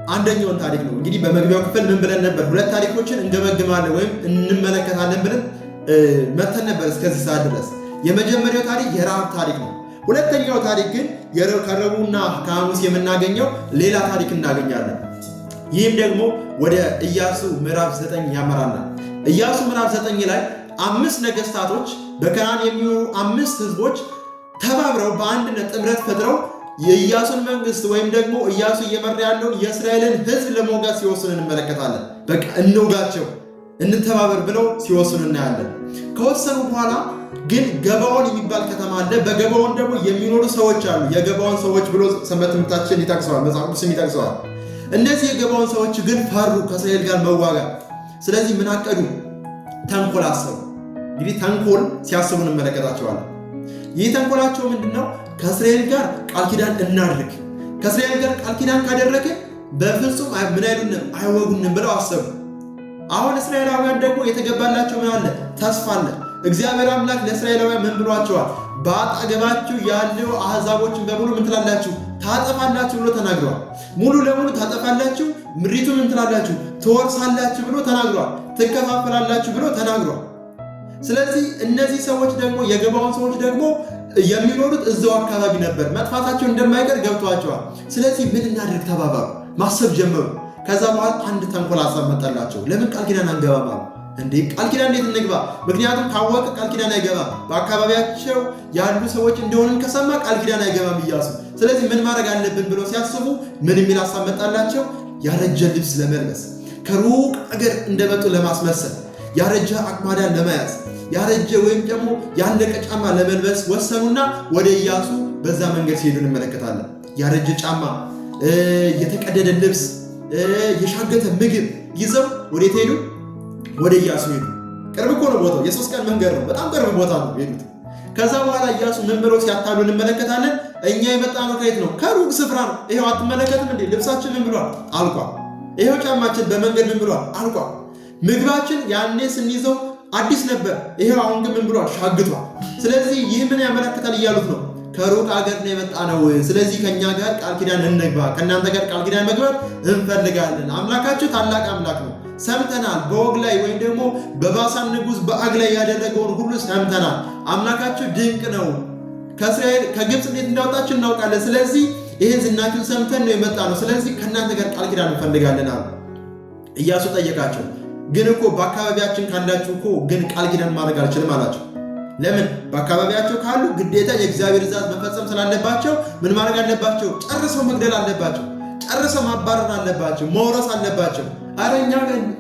አንደኛውን ታሪክ ነው። እንግዲህ በመግቢያው ክፍል ምን ብለን ነበር? ሁለት ታሪኮችን እንገመግማለን ወይም እንመለከታለን ብለን መተን ነበር እስከዚህ ሰዓት ድረስ። የመጀመሪያው ታሪክ የረሃብ ታሪክ ነው። ሁለተኛው ታሪክ ግን ከረቡዕና ከሐሙስ የምናገኘው ሌላ ታሪክ እናገኛለን። ይህም ደግሞ ወደ ኢያሱ ምዕራፍ 9 ያመራናል። ኢያሱ ምዕራፍ 9 ላይ 5 ነገሥታቶች በከነዓን የሚኖሩ 5 ሕዝቦች ተባብረው በአንድነት ጥምረት ፈጥረው የኢያሱን መንግስት ወይም ደግሞ ኢያሱ እየመራ ያለውን የእስራኤልን ሕዝብ ለመውጋት ሲወስኑ እንመለከታለን። በቃ እንውጋቸው፣ እንተባበር ብለው ሲወስኑ እናያለን። ከወሰኑ በኋላ ግን ገባዖን የሚባል ከተማ አለ። በገባዖን ደግሞ የሚኖሩ ሰዎች አሉ። የገባዖን ሰዎች ብሎ ሰንበት ትምህርታችን ይጠቅሰዋል፣ መጽሐፍ ቅዱስም ይጠቅሰዋል። እነዚህ የገባዖን ሰዎች ግን ፈሩ ከእስራኤል ጋር መዋጋት። ስለዚህ ምን አቀዱ? ተንኮል አሰቡ። እንግዲህ ተንኮል ሲያስቡ እንመለከታቸዋለን። ይህ ተንኮላቸው ምንድን ነው? ከእስራኤል ጋር ቃል ኪዳን እናድርግ፣ ከእስራኤል ጋር ቃል ኪዳን ካደረግን በፍጹም ምን አይሉንም? አይወጉንም ብለው አሰቡ። አሁን እስራኤላውያን ደግሞ የተገባላቸው ምን አለ? ተስፋ አለ። እግዚአብሔር አምላክ ለእስራኤላውያን ምን ብሏቸዋል? በአጠገባችሁ ያለው አሕዛቦችን በሙሉ ምን ትላላችሁ? ታጠፋላችሁ ብሎ ተናግረዋል። ሙሉ ለሙሉ ታጠፋላችሁ፣ ምድሪቱን ምን ትላላችሁ? ትወርሳላችሁ ብሎ ተናግረዋል። ትከፋፈላላችሁ ብሎ ተናግረዋል። ስለዚህ እነዚህ ሰዎች ደግሞ የገባዖን ሰዎች ደግሞ የሚኖሩት እዛው አካባቢ ነበር። መጥፋታቸው እንደማይቀር ገብቷቸዋል። ስለዚህ ምን እናድርግ ተባባሉ፣ ማሰብ ጀመሩ። ከዛ በኋላ አንድ ተንኮል ሀሳብ መጣላቸው። ለምን ቃል ኪዳን አንገባም አሉ። እንዴ ቃል ኪዳን እንዴት እንግባ? ምክንያቱም ካወቀ ቃል ኪዳን አይገባም። በአካባቢያቸው ያሉ ሰዎች እንደሆንን ከሰማ ቃል ኪዳን አይገባም ኢያሱ። ስለዚህ ምን ማድረግ አለብን ብሎ ሲያስቡ ምን የሚል ሀሳብ መጣላቸው? ያረጀ ልብስ ለመልበስ፣ ከሩቅ አገር እንደመጡ ለማስመሰል፣ ያረጀ አቅማዳን ለመያዝ፣ ያረጀ ወይም ደግሞ ያለቀ ጫማ ለመልበስ ወሰኑና ወደ ኢያሱ በዛ መንገድ ሲሄዱ እንመለከታለን። ያረጀ ጫማ፣ የተቀደደ ልብስ፣ የሻገተ ምግብ ይዘው ወዴት ሄዱ? ወደ ኢያሱ ሄዱ። ቅርብ እኮ ነው ቦታው፣ የ3 ቀን መንገድ ነው። በጣም ቅርብ ቦታ ነው ሄዱት። ከዛ በኋላ ኢያሱ ምን ብለው ሲያታሉ እንመለከታለን። እኛ የመጣነው ከየት ነው? ከሩቅ ስፍራ ነው። ይሄው አትመለከትም እንዴ? ልብሳችን ምን ብሏል? አልቋል። ይሄው ጫማችን በመንገድ ምን ብሏል? አልቋል። ምግባችን ያኔ ስንይዘው አዲስ ነበር። ይሄው አሁን ግን ምን ብሏል? ሻግቷል። ስለዚህ ይህ ምን ያመለክታል እያሉት ነው? ከሩቅ አገር ነው የመጣነው። ስለዚህ ከኛ ጋር ቃል ኪዳን እንግባ፣ ከእናንተ ጋር ቃል ኪዳን መግባት እንፈልጋለን። አምላካችሁ ታላቅ አምላክ ነው፣ ሰምተናል። በወግ ላይ ወይም ደግሞ በባሳን ንጉሥ በአግ ላይ ያደረገውን ሁሉ ሰምተናል። አምላካችሁ ድንቅ ነው። ከግብፅ እንዴት እንዳወጣችሁ እናውቃለን። ስለዚህ ይህን ዝናችሁን ሰምተን ነው የመጣ ነው። ስለዚህ ከእናንተ ጋር ቃል ኪዳን እንፈልጋለን አሉ። ኢያሱ ጠየቃቸው። ግን እኮ በአካባቢያችን ካላችሁ እኮ ግን ቃል ኪዳን ማድረግ አልችልም አላቸው። ለምን? በአካባቢያቸው ካሉ ግዴታ የእግዚአብሔር ትእዛዝ መፈጸም ስላለባቸው ምን ማድረግ አለባቸው? ጨርሰው መግደል አለባቸው። ጨርሰው ማባረር አለባቸው። መውረስ አለባቸው። አረ እኛ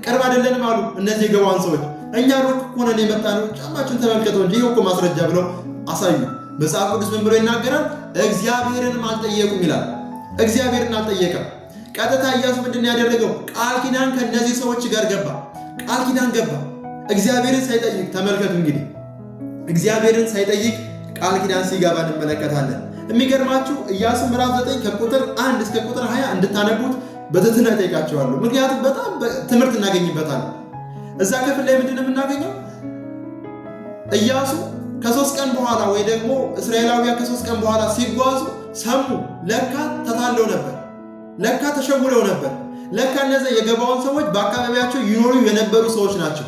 ቅርብ አይደለንም አሉ እነዚህ የገባዖን ሰዎች። እኛ ሩቅ ሆነን የመጣነው ጫማችን ተመልከተው እንጂ ይሄው እኮ ማስረጃ ብለው አሳዩ። መጽሐፍ ቅዱስ ምን ብሎ ይናገራል? እግዚአብሔርንም አልጠየቁም ይላል። እግዚአብሔርን አልጠየቀም። ቀጥታ ኢያሱ ምንድን ነው ያደረገው? ቃል ኪዳን ከእነዚህ ሰዎች ጋር ገባ። ቃል ኪዳን ገባ እግዚአብሔርን ሳይጠይቅ። ተመልከቱ እንግዲህ እግዚአብሔርን ሳይጠይቅ ቃል ኪዳን ሲገባ እንመለከታለን። የሚገርማችሁ ኢያሱ ምዕራፍ 9 ከቁጥር 1 እስከ ቁጥር 20 እንድታነቡት በትህትና እጠይቃችኋለሁ። ምክንያቱም በጣም ትምህርት እናገኝበታለን። እዛ ክፍል ላይ ምንድን ነው የምናገኘው? ኢያሱ ከ3 ቀን በኋላ ወይ ደግሞ እስራኤላውያን ከ3 ቀን በኋላ ሲጓዙ ሰሙ። ለካ ተታለው ነበር። ለካ ተሸውለው ነበር። ለካ እነዚያ የገባዖን ሰዎች በአካባቢያቸው ይኖሩ የነበሩ ሰዎች ናቸው።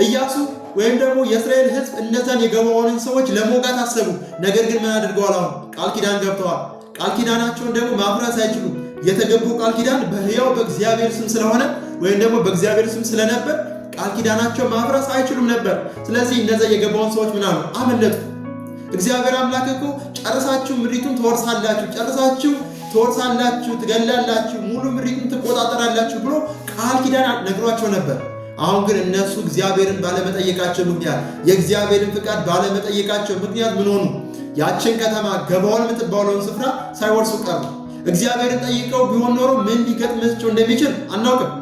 ኢያሱ ወይም ደግሞ የእስራኤል ሕዝብ እነዛን የገባዖንን ሰዎች ለመውጋት አሰቡ። ነገር ግን ምን አድርገዋል? አሁን ቃል ኪዳን ገብተዋል። ቃል ኪዳናቸውን ደግሞ ማፍረስ አይችሉም። የተገቡ ቃል ኪዳን በሕያው በእግዚአብሔር ስም ስለሆነ ወይም ደግሞ በእግዚአብሔር ስም ስለነበር ቃል ኪዳናቸው ማፍረስ አይችሉም ነበር። ስለዚህ እነዚያ የገባዖን ሰዎች ምናሉ አመለጡ። እግዚአብሔር አምላክ እኮ ጨርሳችሁ ምድሪቱን ትወርሳላችሁ፣ ጨርሳችሁ ትወርሳላችሁ፣ ትገላላችሁ፣ ሙሉ ምድሪቱን ትቆጣጠራላችሁ ብሎ ቃል ኪዳን ነግሯቸው ነበር። አሁን ግን እነሱ እግዚአብሔርን ባለመጠየቃቸው ምክንያት የእግዚአብሔርን ፍቃድ ባለመጠየቃቸው ምክንያት ምን ሆኑ? ያችን ከተማ ገባዖን የምትባለውን ስፍራ ሳይወርሱ ቀሩ። እግዚአብሔርን ጠይቀው ቢሆን ኖሮ ምን ሊገጥማቸው እንደሚችል አናውቅም።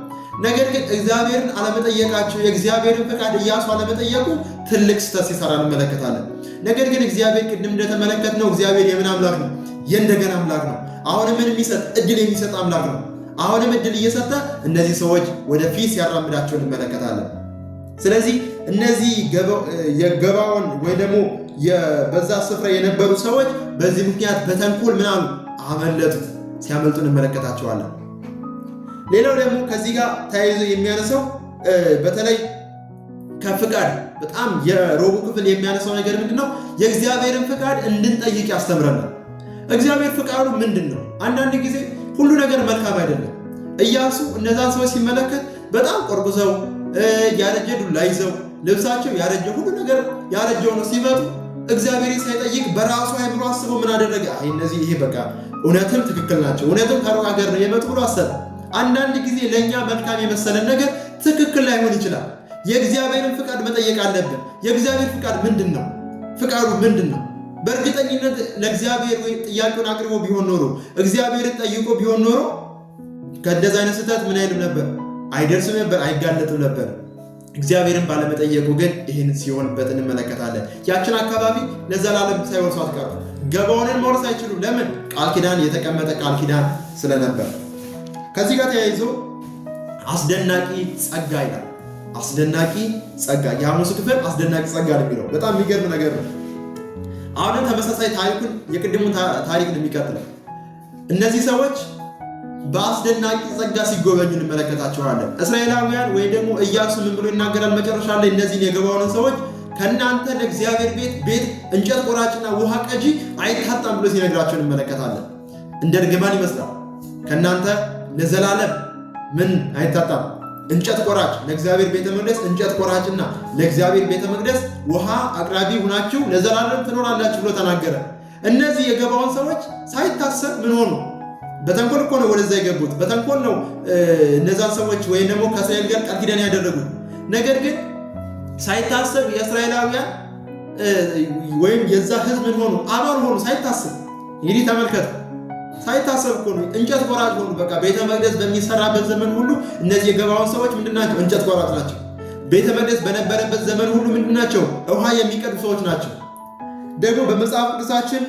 ነገር ግን እግዚአብሔርን አለመጠየቃቸው፣ የእግዚአብሔርን ፍቃድ ኢያሱ አለመጠየቁ ትልቅ ስህተት ሲሰራ እንመለከታለን። ነገር ግን እግዚአብሔር ቅድም እንደተመለከትነው እግዚአብሔር የምን አምላክ ነው? የእንደገና አምላክ ነው። አሁንም ምን የሚሰጥ እድል የሚሰጥ አምላክ ነው። አሁንም እድል እየሰጠ እነዚህ ሰዎች ወደፊት ሲያራምዳቸው እንመለከታለን። ስለዚህ እነዚህ የገባዖን ወይ ደግሞ በዛ ስፍራ የነበሩ ሰዎች በዚህ ምክንያት በተንኮል ምናሉ አመለጡት። ሲያመልጡ እንመለከታቸዋለን። ሌላው ደግሞ ከዚህ ጋር ተያይዞ የሚያነሳው በተለይ ከፍቃድ በጣም የሮቡ ክፍል የሚያነሳው ነገር ምንድነው? የእግዚአብሔርን ፍቃድ እንድንጠይቅ ያስተምረናል። እግዚአብሔር ፍቃዱ ምንድን ነው? አንዳንድ ጊዜ ሁሉ ነገር መልካም አይደለም። ኢያሱ እነዛን ሰዎች ሲመለከት በጣም ቆርቁዘው ያረጀ ዱላ ይዘው ልብሳቸው ያረጀ ሁሉ ነገር ያረጀው ነው ሲመጡ እግዚአብሔር ሳይጠይቅ በራሱ አይምሮ አስበው ምን አደረገ? አይ እነዚህ ይሄ በቃ እውነትም ትክክል ናቸው፣ እውነትም ከሩቅ ሀገር ነው የመጡ ብሎ አሰበ። አንዳንድ ጊዜ ለእኛ መልካም የመሰለን ነገር ትክክል ላይሆን ይችላል። የእግዚአብሔርን ፍቃድ መጠየቅ አለብን። የእግዚአብሔር ፍቃድ ምንድን ነው? ፍቃዱ ምንድን ነው? በእርግጠኝነት ለእግዚአብሔር ወይ ጥያቄውን አቅርቦ ቢሆን ኖሮ እግዚአብሔርን ጠይቆ ቢሆን ኖሮ ከእንደዚህ አይነት ስህተት ምን አይልም ነበር? አይደርስም ነበር፣ አይጋለጥም ነበር። እግዚአብሔርን ባለመጠየቁ ግን ይህን ሲሆንበት እንመለከታለን። ያችን አካባቢ ለዘላለም ሳይወርሱ አትቀሩ። ገባዖንን መውረስ አይችሉም። ለምን? ቃል ኪዳን የተቀመጠ ቃል ኪዳን ስለነበር። ከዚህ ጋር ተያይዞ አስደናቂ ጸጋ ይላል። አስደናቂ ጸጋ፣ የሐሙሱ ክፍል አስደናቂ ጸጋ ነው የሚለው በጣም የሚገርም ነገር ነው። አሁንም ተመሳሳይ ታሪኩን የቅድሙን ታሪክ ነው የሚቀጥለው። እነዚህ ሰዎች በአስደናቂ ጸጋ ሲጎበኙ እንመለከታቸዋለን። እስራኤላውያን ወይ ደግሞ ኢያሱ ምን ብሎ ይናገራል? መጨረሻ ላይ እነዚህን የገባዖንን ሰዎች ከእናንተ ለእግዚአብሔር ቤት እንጨት ቆራጭና ውሃ ቀጂ አይታጣም ብሎ ሲነግራቸው እንመለከታለን። እንደ እርግማን ይመስላል። ከእናንተ ለዘላለም ምን አይታጣም? እንጨት ቆራጭ፣ ለእግዚአብሔር ቤተ መቅደስ እንጨት ቆራጭና ለእግዚአብሔር ቤተ መቅደስ ውሃ አቅራቢ ሁናችሁ ለዘላለም ትኖራላችሁ ብሎ ተናገረ። እነዚህ የገባዖን ሰዎች ሳይታሰብ ምን ሆኑ? በተንኮል እኮ ነው ወደዛ የገቡት። በተንኮል ነው እነዛን ሰዎች ወይም ደግሞ ከእስራኤል ጋር ቃል ኪዳን ያደረጉት። ነገር ግን ሳይታሰብ የእስራኤላውያን ወይም የዛ ሕዝብ ምን ሆኑ? አባል ሆኑ ሳይታሰብ። እንግዲህ ተመልከቱ፣ ሳይታሰብ እኮ ነው እንጨት ቆራጭ ሆኑ። በቃ ቤተ መቅደስ በሚሰራበት ዘመን ሁሉ እነዚህ የገባዖን ሰዎች ምንድናቸው? እንጨት ቆራጭ ናቸው። ቤተ መቅደስ በነበረበት ዘመን ሁሉ ምንድናቸው? ውሃ የሚቀዱ ሰዎች ናቸው። ደግሞ በመጽሐፍ ቅዱሳችን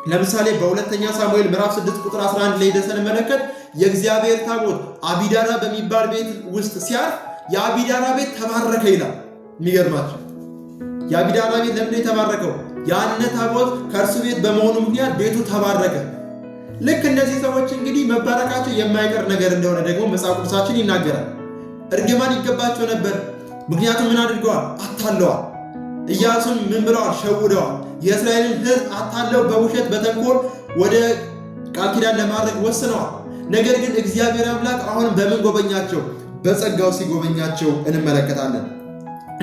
ለምሳሌ በሁለተኛ ሳሙኤል ምዕራፍ 6 ቁጥር 11 ላይ ስንመለከት የእግዚአብሔር ታቦት አቢዳራ በሚባል ቤት ውስጥ ሲያርፍ የአቢዳራ ቤት ተባረከ ይላል። የሚገርማቸው የአቢዳራ ቤት ለምንድን የተባረከው? ያነ ታቦት ከእርሱ ቤት በመሆኑ ምክንያት ቤቱ ተባረከ። ልክ እነዚህ ሰዎች እንግዲህ መባረካቸው የማይቀር ነገር እንደሆነ ደግሞ መጽሐፍ ቅዱሳችን ይናገራል። እርግማን ይገባቸው ነበር። ምክንያቱም ምን አድርገዋል? አታለዋል። ኢያሱን ምን ብለዋል? ሸውደዋል። የእስራኤልን ሕዝብ አታለው በውሸት በተንኮል ወደ ቃል ኪዳን ለማድረግ ወስነዋል። ነገር ግን እግዚአብሔር አምላክ አሁን በምን ጎበኛቸው? በጸጋው ሲጎበኛቸው እንመለከታለን።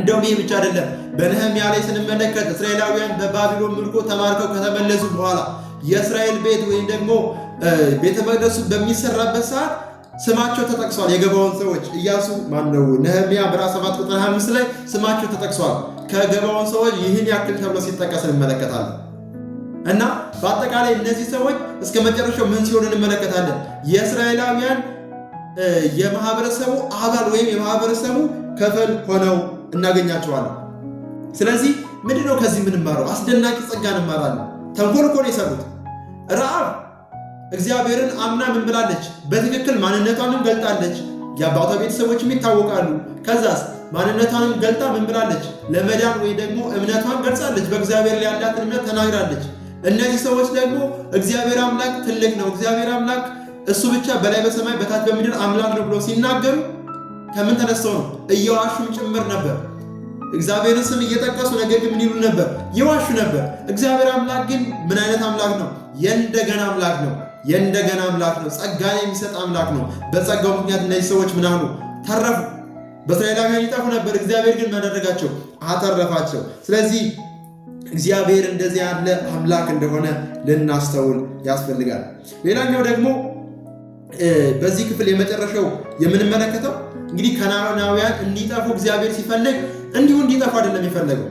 እንደውም ይህ ብቻ አይደለም። በነህምያ ላይ ስንመለከት እስራኤላውያን በባቢሎን ምርኮ ተማርከው ከተመለሱ በኋላ የእስራኤል ቤት ወይም ደግሞ ቤተ መቅደሱ በሚሰራበት ሰዓት ስማቸው ተጠቅሷል። የገባዖን ሰዎች ኢያሱ ማነው ነህምያ ምዕራፍ 7 ቁጥር 25 ላይ ስማቸው ተጠቅሷል። ከገባዖን ሰዎች ይህን ያክል ተብሎ ሲጠቀስ እንመለከታለን። እና በአጠቃላይ እነዚህ ሰዎች እስከ መጨረሻው ምን ሲሆኑ እንመለከታለን? የእስራኤላውያን የማህበረሰቡ አባል ወይም የማህበረሰቡ ክፍል ሆነው እናገኛቸዋለን። ስለዚህ ምንድነው ከዚህ የምንማረው? አስደናቂ ጸጋ እንማራለን። ተንኮል እኮ ነው የሰሩት። ረዓብ እግዚአብሔርን አምና ምን ብላለች? በትክክል ማንነቷንም ገልጣለች። የአባቷ ቤተሰቦችም ይታወቃሉ። ከዛስ ማንነቷንም ገልጣ ምን ብላለች? ለመዳን ወይ ደግሞ እምነቷን ገልጻለች። በእግዚአብሔር ላይ ያላትን እምነት ተናግራለች። እነዚህ ሰዎች ደግሞ እግዚአብሔር አምላክ ትልቅ ነው፣ እግዚአብሔር አምላክ እሱ ብቻ በላይ በሰማይ በታች በምድር አምላክ ነው ብሎ ሲናገሩ ከምን ተነስተው ነው? እየዋሹም ጭምር ነበር። እግዚአብሔርን ስም እየጠቀሱ ነገር ግን ምን ይሉ ነበር? ይዋሹ ነበር። እግዚአብሔር አምላክ ግን ምን አይነት አምላክ ነው? የእንደገና አምላክ ነው። የእንደገና አምላክ ነው። ጸጋን የሚሰጥ አምላክ ነው። በጸጋው ምክንያት እነዚህ ሰዎች ምን አሉ? ተረፉ። በእስራኤላውያን ይጠፉ ነበር። እግዚአብሔር ግን ማደረጋቸው? አተረፋቸው። ስለዚህ እግዚአብሔር እንደዚህ ያለ አምላክ እንደሆነ ልናስተውል ያስፈልጋል። ሌላኛው ደግሞ በዚህ ክፍል የመጨረሻው የምንመለከተው እንግዲህ ከነዓናውያን እንዲጠፉ እግዚአብሔር ሲፈልግ እንዲሁ እንዲጠፉ አይደለም የፈለገው።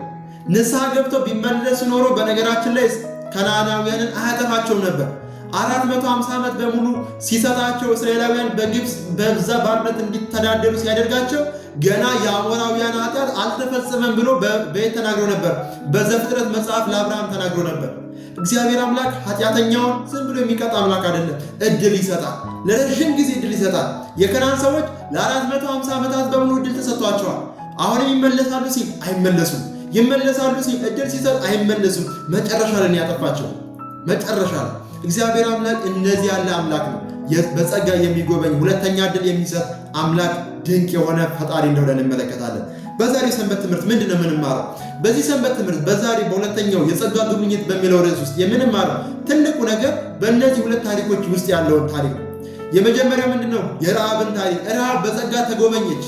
ንስሐ ገብተው ቢመለሱ ኖሮ በነገራችን ላይ ከነዓናውያንን አያጠፋቸውም ነበር። 450 ዓመት በሙሉ ሲሰጣቸው እስራኤላውያን በግብፅ በዛ ባርነት እንዲተዳደሩ ሲያደርጋቸው ገና የአሞራውያን ኃጢአት አልተፈጸመም ብሎ በየት ተናግሮ ነበር? በዘፍጥረት መጽሐፍ ለአብርሃም ተናግሮ ነበር። እግዚአብሔር አምላክ ኃጢአተኛውን ዝም ብሎ የሚቀጣ አምላክ አይደለም። እድል ይሰጣል። ለረዥም ጊዜ እድል ይሰጣል። የከናን ሰዎች ለ450 ዓመታት በሙሉ እድል ተሰጥቷቸዋል። አሁንም ይመለሳሉ ሲል አይመለሱም። ይመለሳሉ ሲል እድል ሲሰጥ አይመለሱም። መጨረሻ ላይ ያጠፋቸው። መጨረሻ ላይ እግዚአብሔር አምላክ እንደዚህ ያለ አምላክ ነው። በጸጋ የሚጎበኝ ሁለተኛ እድል የሚሰጥ አምላክ ድንቅ የሆነ ፈጣሪ እንደሆነ እንመለከታለን። በዛሬው ሰንበት ትምህርት ምንድነው የምንማረው? በዚህ ሰንበት ትምህርት በዛሬ በሁለተኛው የጸጋ ጉብኝት በሚለው ርዕስ ውስጥ የምንማረው ትልቁ ነገር በእነዚህ ሁለት ታሪኮች ውስጥ ያለውን ታሪክ ነው። የመጀመሪያው ምንድነው? የረዓብን ታሪክ። ረዓብ በጸጋ ተጎበኘች።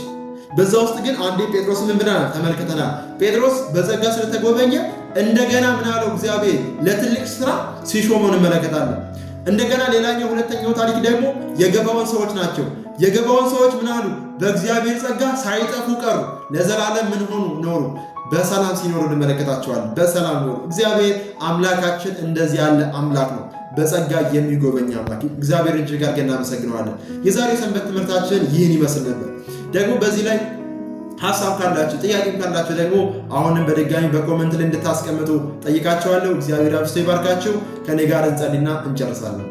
በዛ ውስጥ ግን አንዴ ጴጥሮስ ምን ብለናል? ተመልክተናል። ጴጥሮስ በጸጋ ስለተጎበኘ እንደገና ምን አለው? እግዚአብሔር ለትልቅ ስራ ሲሾመው እንመለከታለን። እንደገና ሌላኛው ሁለተኛው ታሪክ ደግሞ የገባዖን ሰዎች ናቸው። የገባዖን ሰዎች ምን አሉ? በእግዚአብሔር ጸጋ ሳይጠፉ ቀሩ። ለዘላለም ምን ሆኑ? ኖሩ። በሰላም ሲኖሩ እንመለከታቸዋለን። በሰላም ኖሩ። እግዚአብሔር አምላካችን እንደዚህ ያለ አምላክ ነው። በጸጋ የሚጎበኝ አምላክ። እግዚአብሔርን እጅግ አድርገን እናመሰግነዋለን። የዛሬው ሰንበት ትምህርታችን ይህን ይመስል ነበር። ደግሞ በዚህ ላይ ሀሳብ ካላችሁ ጥያቄም ካላችሁ ደግሞ አሁንም በድጋሚ በኮመንት ላይ እንድታስቀምጡ ጠይቃችኋለሁ። እግዚአብሔር አብዝቶ ይባርካችሁ። ከኔ ጋር እንጸልይና እንጨርሳለን።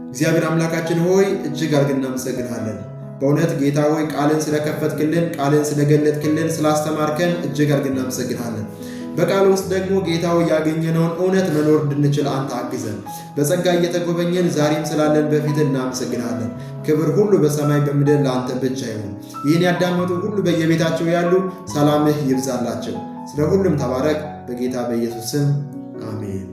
እግዚአብሔር አምላካችን ሆይ እጅግ አድርገን እናመሰግናለን። በእውነት ጌታ ሆይ ቃልን ስለከፈትክልን፣ ቃልን ስለገለጥክልን፣ ስላስተማርከን እጅግ አድርገን እናመሰግናለን። በቃል ውስጥ ደግሞ ጌታ ሆይ ያገኘነውን እውነት መኖር እንድንችል አንተ አግዘን። በጸጋ እየተጎበኘን ዛሬም ስላለን በፊት እናመሰግናለን። ክብር ሁሉ በሰማይ በምድር ለአንተ ብቻ ይሁን። ይህን ያዳመጡ ሁሉ በየቤታቸው ያሉ ሰላምህ ይብዛላቸው። ስለ ሁሉም ተባረክ። በጌታ በኢየሱስ ስም አሜን።